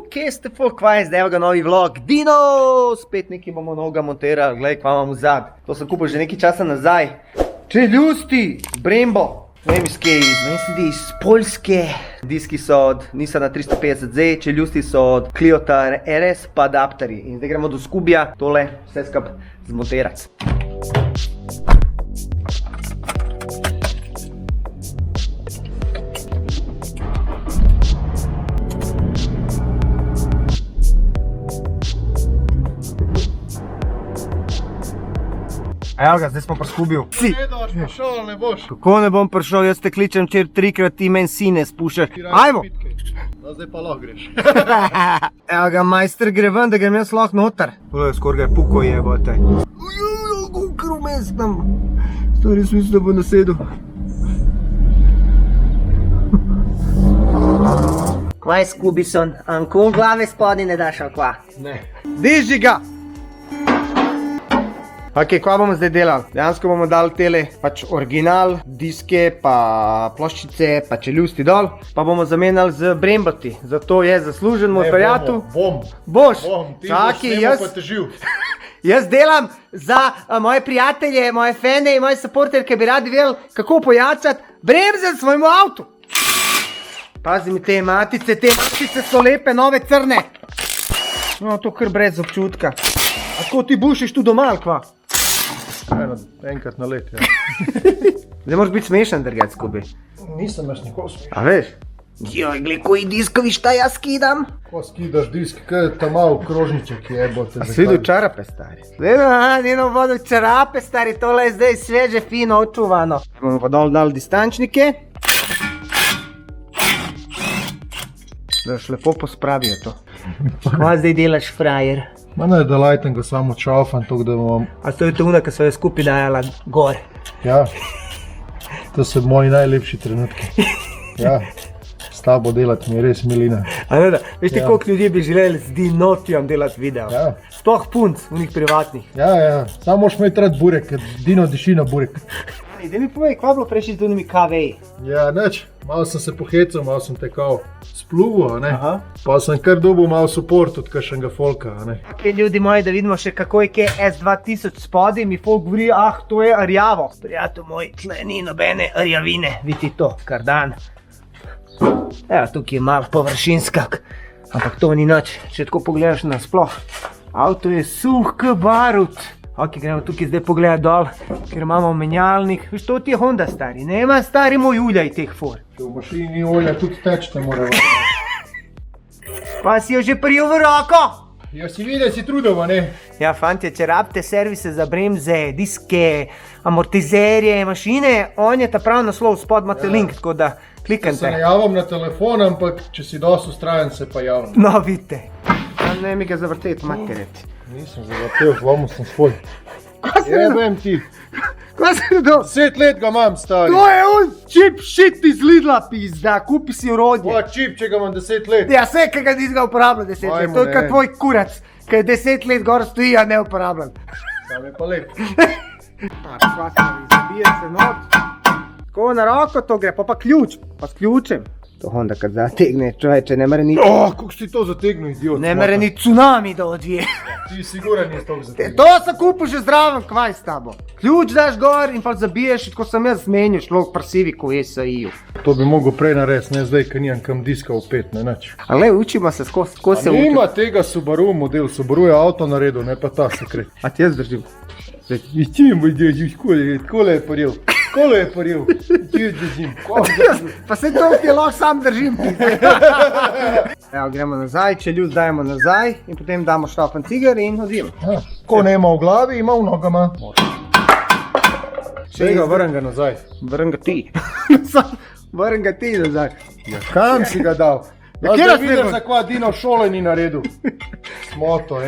Kje ste folk, kvaj, zdaj evo ga novi vlog. Dino, spet nekaj bomo noga monterali, glej, kva imamo zad. To sem kupil že nekaj časa nazaj. Čeljusti, Brembo. Ne vem iz kje, mislim, iz Poljske. Diski so od Nissana 350Z, čeljusti so od Cliota RS, pa adapterji. In zdaj gremo do Skubija, tole vse skup zmonterati. Evo ga, zdaj smo pa Skubiju. Ne daš prišel, ali ne boš? Kako ne bom prišel, jaz te kličem, če 3krat ti meni sine spuščaš. Ajmo! No, zdaj pa lahko greš. Evo ga, majster gre ven, da grem jaz lahko noter. Tole, skoraj ga je puko jebote. Ujujoj, kukru meskam. To res mislim, da bo nasedel. Kvaj Skubison, Anko glave spodnji ne daš, ali kva? Ne. Diži ga! Ok, kva bomo zdaj delali? Dejansko bomo dali tele, pač original, diske, pa ploščice, pa čeljusti dol. Pa bomo zamenjali z Bremboti. Zato je zaslužen moj prijatelj. Bom. Boš? Bom, ti Čaki, boš snemo pa težil. Jaz delam za moje prijatelje, moje fane in moje supporterje, ki bi radi vedeli, kako pojacati bremze svojemu avtu. Pazi mi te matice so lepe, nove crne. No, to kar brez občutka. A tako ti bušiš tu doma, ali kva? Enkrat na let, ja. Zdaj moraš biti smešen drgati Skubi. Nisem jaz nikoli smešen. A veš? Joj, glej, koji diskovi šta jaz skidam. Ko skidaš disk, kaj je tam malo krožniček jebote. A si videl čarape, stari? Nino vodo čarape, stari, tole je zdaj sveže, fino, očuvano. Bomo pa dal distančnike. Da još lepo pospravijo to. Kva zdaj delaš, frajer? Ma ne, da lajtem ga samo čaufam, tako da vam... A to je to una, ko so jo skupaj dajala gor. Ja, to so moji najlepši trenutki. Ja, s tabo delati mi je res milina. A ne da, veš ti koliko ljudi bi želeli z Dinotijom delati video? Ja. Sploh punc, unih privatnih. Ja, samo moš imeti rad burek, ker Dino diši na burek. Daj mi povej, kva bilo prejši z unimi kaveji? Ja, nič, malo sem se pohecal, malo sem tekal spluvo, ne? Aha. Pa sem kar dobil malo support od kakšnega folka, ne? Ok, ljudi moji, da vidimo še kako je kje S2000 spodaj, mi folk govori, to je rjavo. Prijatelj moj, tle ni nobene rjavine, vidi to, kar dan. Evo, tukaj je malo površinskak, ampak to ni nič, če tako pogledaš nasploh. Avto je suh k barut. Ok, gremo tukaj zdaj pogledati dol, ker imamo menjalnik. Veš, to ti je Honda, stari, nema stari moj uljaj teh for. Če v mašini ni olja, tudi teč ne more. Pa si jo že prijel v roko? Ja, si videl, si trudil, ne? Ja, fantje, če rabite servise za bremze, diske, amortizerje, mašine, on je ta prav naslov, spod imate link, tako da klikajte. Se ne javim na telefon, ampak če si dosti ustrajen, se pa javim. No, vidite. Ne mi ga zavrteti, matereti. Nisem zavrtel, zlomil sem svoj. Kaj si redo? Jebem ti. Kaj si redo? 10 let ga imam, stari. To je on čip shit iz Lidla, pizda, kupi si urodje. Pa čip, če ga imam 10 let. Ja, vse, kaj ga nisi ga uporabljal 10 let, Ajmo, to je kot ne. tvoj kurac, kaj 10 let gor stoji, a ne uporabljal. Tam je pa lep. Zabije se not. Tako na roko to gre, pa ključ, pa s ključem. To Honda kad zategne, čoveče, ne mere ni... Kako si to zategnil, idiot? Ne mere ni tsunami da odvije. Ti siguran nisi toliko zategnil. To sem kupil že zdraven, kvaj s tabo. Ključ daš gor in pa zabiješ, tako sem jaz zmenil, šlog prsiviku v SAI-ju. To bi mogel prej narediti, ne zdaj, ker nimam kam diska upet, ne nič. Ale, učimo se, ko se učimo. Nima tega Subaru model, Subaru je avto naredil, ne pa ta sekret. A ti jaz držim. I čim bo ideš, kole je paril. Kole je paril. Ti držim. Pa se to ti lahko sam držim. Evo, gremo nazaj, čeljust dajemo nazaj in potem damo štafen cigar in odimo. Ko nema v glavi, ima v nogama. Čega, vrem ga nazaj. Vrem ga ti. Vrem ga ti nazaj. Ja, kam si ga dal? Ja, Ja, kje zdaj nas vidiš, ne bo? za kva Dino šole ni naredil. Smoto,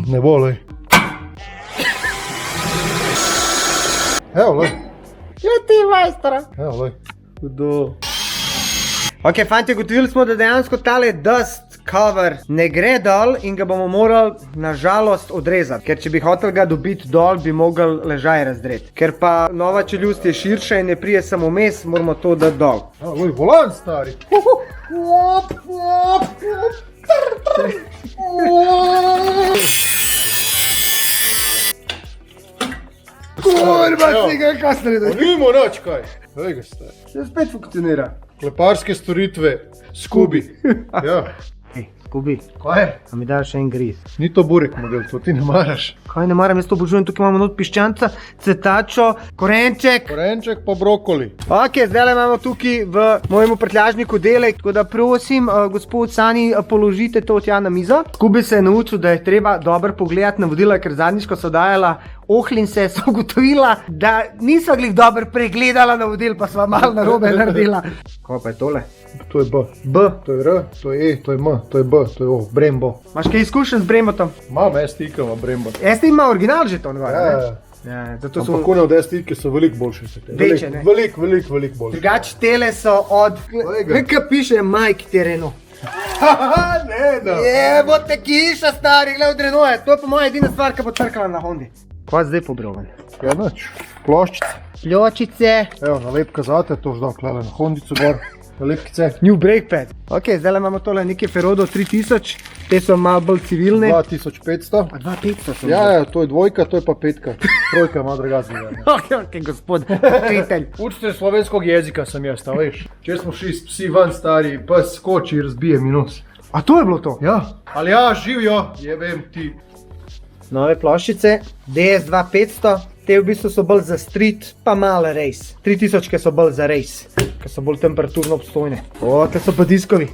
Ne bo, lej. Evo, lej. Ja ti, majstora. Evo, lej. Hudo. Ok, fantje, gotovili smo, da dejansko tale dust, cover ne gre dol in ga bomo morali nažalost odrezati. Ker če bi hotel ga dobiti dol, bi mogel ležaj razdreti. Ker pa nova čeljust je širša in ne prije samo mes, moramo to dati dol. Oj, volan, stari. Kurva, si ga kasnili da. Nimo noč kaj. Ej ga, stari. Se spet funkcionira. Kleparske storitve, Skubi. Ja. Skubi, Kaj je? a mi daš še en griz? Ni to burek model, to ti ne maraš. Kaj ne maram, jaz to obožujem, tukaj imamo not piščanca, cvetačo, korenček. Korenček pa brokoli. Ok, zdaj imamo tukaj v mojemu prtljažniku delek, tako da prosim, gospod Sani, položite to tja na mizo. Skubi se je naučil, da je treba dobro pogledati navodila, ker zadnjič, ko so dajala Ohlinse, so ugotovila, da niso glih dobro pregledala navodil, pa sva malo narobe naredila. Kaj pa je tole? To je B. B. To je R, to je E, to je M, to je B, to je O, Brembo. Imaš kaj izkušen z Bremotom? Imam S-tikama Brembo. Este ima original že to, ne? Ja, Ja, zato so... ampak one od S-tike so veliko boljše. Večje, ne? Veliko boljše. Drugač tele so od... Kaj piše Mike Tereno? Ne, da. Jebote kiša, stari, gled od Renaulta. To je po moja edina stvar, ki bo trkala na Hondi. Kaj zdaj pobrovan? Ja, nič. Ploščice. Pljočice. Evo, nalepka zate, to že dam klele na Hondico gor. Nalepkice. New brake pad. Ok, zdaj imamo tole neke Ferodo 3000. Te so malo bolj civilne. 2500. A 2500 so. Ja, to je dvojka, to je pa petka. Trojka ima drugačnega. Ok, gospod, prijatelj. Učitelj slovenskog jezika sam jaz, a veš. Če smo šli psi van stari, pes skoči, razbije mi nos. A to je bilo to? Ja. Ali ja, živijo, jebem ti. Nove ploščice, DS2500. Te v bistvu so bolj za street, pa malo race. 3000 so bolj za race, ki so bolj temperaturno obstojne. O, te so pa diskovi.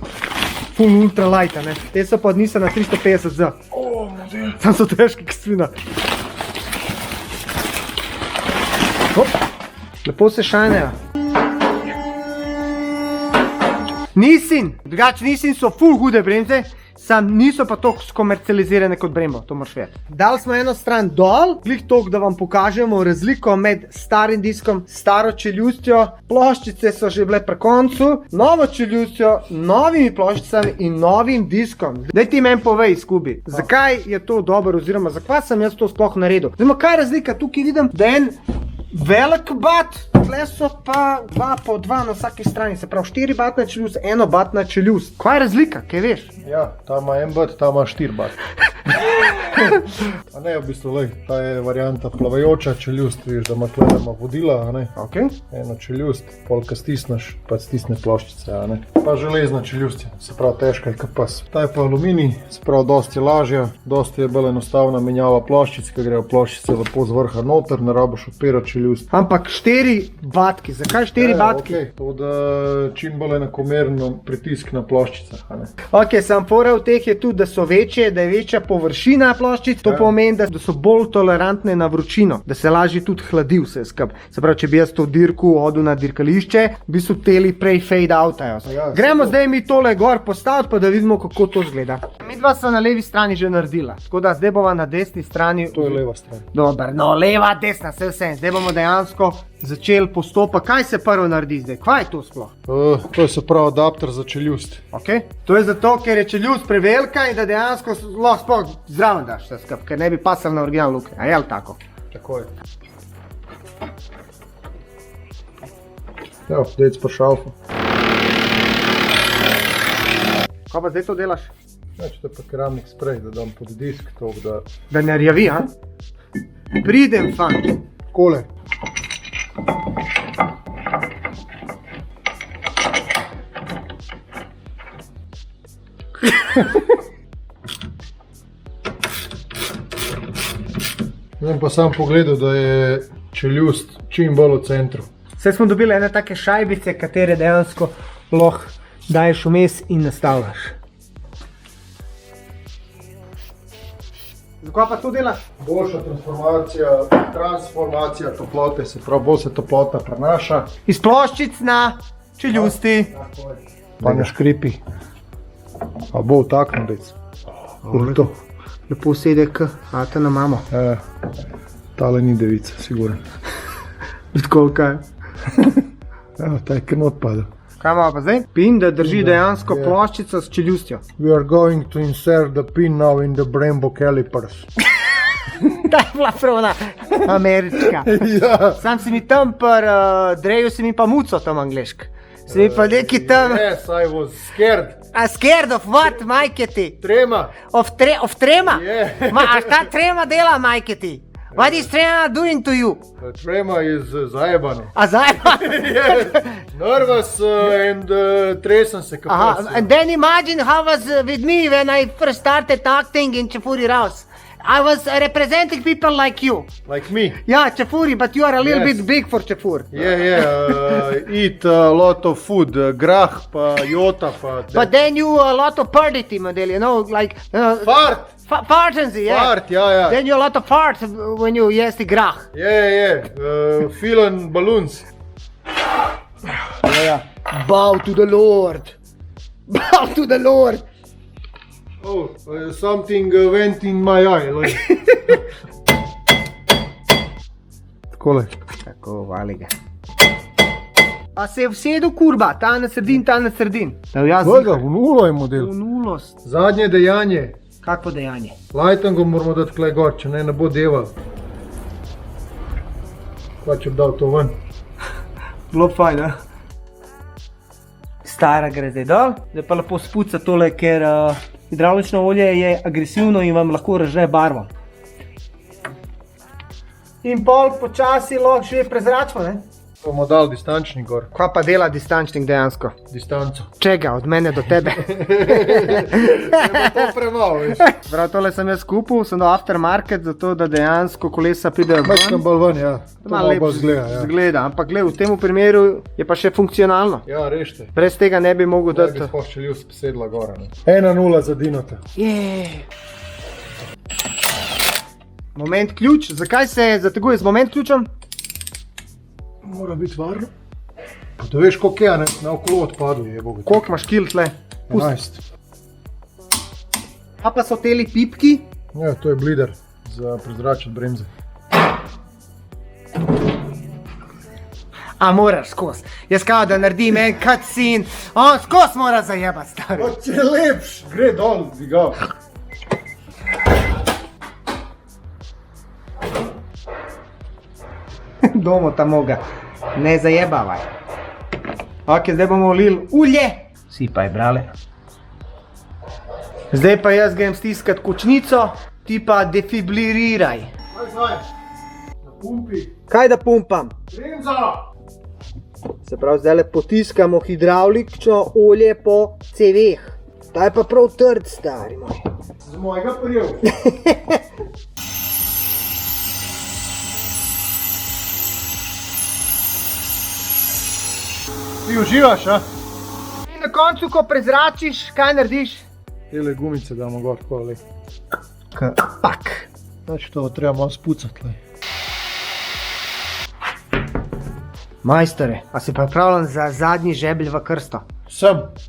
Full ultra light, ne? Te so pa od Nissana 350Z. O, model. Sam so težki kot svina. Hop, lepo se šajnejo. Nissin, drugače Nissin so full hude bremze, sam niso pa toliko skomercializirane kot Brembo, to moraš vedeti. Dali smo eno stran dol, glih toliko, da vam pokažemo razliko med starim diskom, staro čeljustjo. Ploščice so že bile pri koncu, novo čeljustjo, novimi ploščicami in novim diskom. Daj ti meni povej, Skubi, zakaj je to dobro oziroma zakaj sem jaz to sploh naredil? Zdaj, kaj je razlika? Tukaj vidim, da je en velik bat, tle so pa dva po dva na vsaki strani, se pravi 4 batna čeljust, 1 batna čeljust. Kaj je razlika, kaj veš? Ja, ta ima 1 bat, ta ima 4 bat. A ne, v bistvu, lej, ta je varianta plavajoča čeljust, viš, da ima tle vodila, a ne. Ok. Eno čeljust, polka stisneš, pa stisne ploščice, a ne. Pa železna čeljust, se pravi težka je kot pas. Ta je pa aluminij, se pravi dosti je lažja, dosti je bolj enostavna menjava ploščic, ker grejo ploščice lepo z vrha noter, ne rabiš odpirati čeljust. Ampak 4 batki, zakaj 4 batki? Ok, to da čim bolj enakomerno pritisk na ploščicah, a ne. Ok, sam fora v teh je tudi, da so večje, da je večja površina ploščic, to pomeni, da so bolj tolerantne na vročino, da se lažje tudi hladi vse skupaj. Se pravi, če bi jaz to dirku hodil na dirkališče, bi so teli prej fade outajo. Ja, gremo zdaj mi tole gor postaviti, pa da vidimo, kako to zgleda. Midva sva na levi strani že naredila, tako da zdaj bova na desni strani. To je leva stran. Dobar, no leva, desna, vse. Zdaj bomo dejansko začeli postopati. Kaj se prvo naredi zdaj? Kaj je to sploh? To je se pravi adapter za čeljust. Ok. To je zato, ker je čeljust prevelika in da dejansko lahko sploh zraven daš vse skupaj, ker ne bi pasal na original luk. A je ali tako? Tako je. Evo, dejc pa šalfo. Kaj pa zdaj to delaš? Znači, to je pa keramik sprej, da dam pod disk, toliko da... Da ne rjavi, a? Pridem, fant. Kole. Zdaj pa sam pogledal, da je čeljust čim bolj v centru. Zdaj smo dobili ene take šajbice, katere dejansko lahko daješ vmes in nastavljaš. Zakaj pa to delaš? Boljša transformacija toplote, se pravi, bolj se toplota prenaša. Iz ploščic na čeljusti. Pa ne škripi. A bo vtaknil, dec. To. Lepo sede k ata na mamo. Tale ni devica, siguren. Tako kaj? Evo, ta je kar not padel. Kaj ima pa zdaj? Pin, da drži dejansko ploščico s čeljustjo. We are going to insert the pin now in the Brembo calipers. Ta je bila pravna američka. Ja. Sam si mi tam Dreju si mi pa muco tam anglišk. Si mi pa neki tam... Yes, I was scared. A scared of what, majke ti? Trema. Of trema? Yeah. A šta trema dela, majke ti? What is trema doing to you? Trema is zajebano. A zajeba? Yeah. Nervous and tresen se Aha, kapos. and then imagine how was with me when I first started acting in Čefuri Rouse. I was representing people like you. Like me. Yeah, Čefuri, but you are a little Yes. bit big for Čefur. Eat a lot of food, grah pa jota pa... But then you a lot of purdity model, you know, like... Fart! Farts, yeah. Fart, ja. Then you a lot of farts when you jesti grah. Feeling balloons. Yeah. Bow to the Lord. Bow to the Lord. Oh, something went in my eye. Like. Takole. Tako, vali ga. A se je vsedel kurba, ta na sredin. Da jaz Vega, v nulo je model. v nulost. Zadnje dejanje. Kakvo dejanje? Lightingom moramo dati tle gor, če ne bo deval. Kva če bi dal to ven? Bilo fajn, ne? Stara gre zdaj dol, zdaj pa lepo spuca tole, ker hidravlično olje je agresivno in vam lahko reže barvo. In pol počasi lahko že prezračimo, ne? Bomo dali distančnik gor. Kva pa dela distančnik dejansko? Distanco. Čega, od mene do tebe? To premalo, veš. Prav tole sem jaz kupil, sem do aftermarket, zato da dejansko kolesa pridejo Mečkam bolj ven, ja. To malo bolj zgleda, ja. Zgleda, ampak gled, v tem primeru je pa še funkcionalno. Ja, rešte. Brez tega ne bi mogel Da bi dati. sploh še ljus sedla gora. 1-0 za Dinota. Moment ključ, zakaj se zateguje z moment ključem? Mora biti varno. Pa da veš, koliko je, ne? Na okolo odpadu je, boga. Koliko imaš kil tle? 11. A pa so teli pipki? Ja, to je blider za prezračiti bremze. A moraš skos. Jaz kao da naredim en cutscene, on skos mora zajebati, stari. Pa če lepš, gre dol, dvigal. Domo tamoga, ne zajebavaj. Ok, zdaj bomo ulili ulje. Sipaj, brale. Zdaj pa jaz grem stiskat kočnico, ti pa defibririraj. Kaj? Na pumpi. Kaj da pumpam? Bremza! Se pravi, zdaj potiskamo hidravlično olje po ceveh. Ta je pa prav trd, stari moj. Z mojega prijel. Ti uživaš, a? In na koncu, ko prezračiš, kaj narediš? Tele gumice damo gor, tako le. Pak. Znači to treba malo spucati, le. Majstore, a si pripravljen za zadnji žebelj v krsto?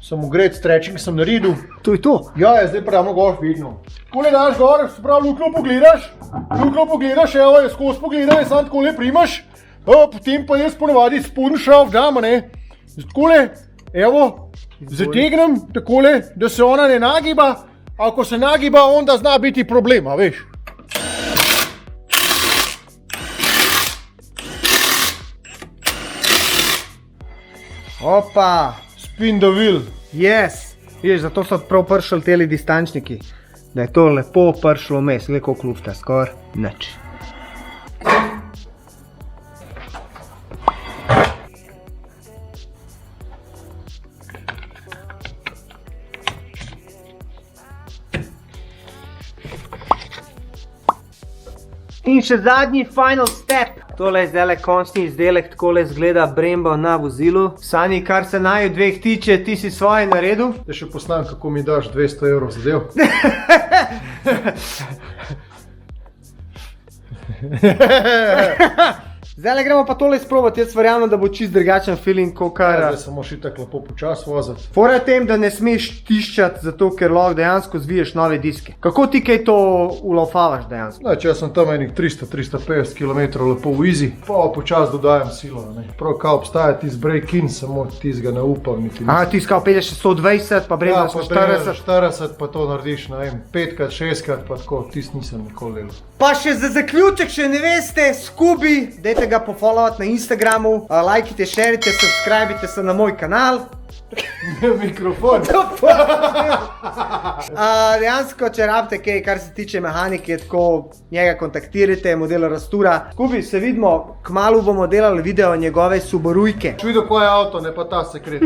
Sem ugret, stretching sem naredil. To je to. Ja, je zdaj pravno gor vidno. Kole daš gor, se pravi, lukno pogledaš, evo je skozi pogledaj, sam tako le primaš. Potem pa jaz ponavadi spodnji šrauf dam, ne. Takole, evo, zategnem takole, da se ona ne nagiba, a ko se nagiba, onda zna biti problem, a veš. Opa. Spin the wheel. Yes. Viš, zato so prav pršli teli distančniki. Da je to lepo pršlo vmes, le koliko lufta, skor nič. In še zadnji final step. Tole je zdaj končni izdelek, takole izgleda Brembo na vozilu. Sani, kar se naju dveh tiče, ti si svoje naredil. Da še poslam, kako mi daš 200 evrov za del. Zdaj gremo pa tole sprobati, jaz verjamem, da bo čist drugačen feeling, kot kar... Zdaj se moraš itak lepo počas voziti. Fora je tem, da ne smeš tiščati, zato ker lahko dejansko zviješ nove diske. Kako ti kaj to ulovfavaš dejansko? Če jaz sem tam enih 300-350 km lepo v easy, pa počas dodajam silo. Prav kao obstaja tisti break-in, samo tisti ga ne upam niti. Aha, ti kao 50-120, pa brezdaš na 40. 40 pa to narediš, ne vem, 5-krat, 6-krat, pa tako, tisti nisem nikoli delal. Pa še za zaključek, če ne veste, Scooby, dajte ga pofollowati na Instagramu, lajkite, šerite, subscribite se na moj kanal. Mikrofon. Dejansko, če rabite kaj, kar se tiče mehanike, tako njega kontaktirajte, model Rastura. Scooby, se vidimo, kmalu bomo delali video njegove Subarujke. Če videl, kaj je avto, ne pa ta sekret.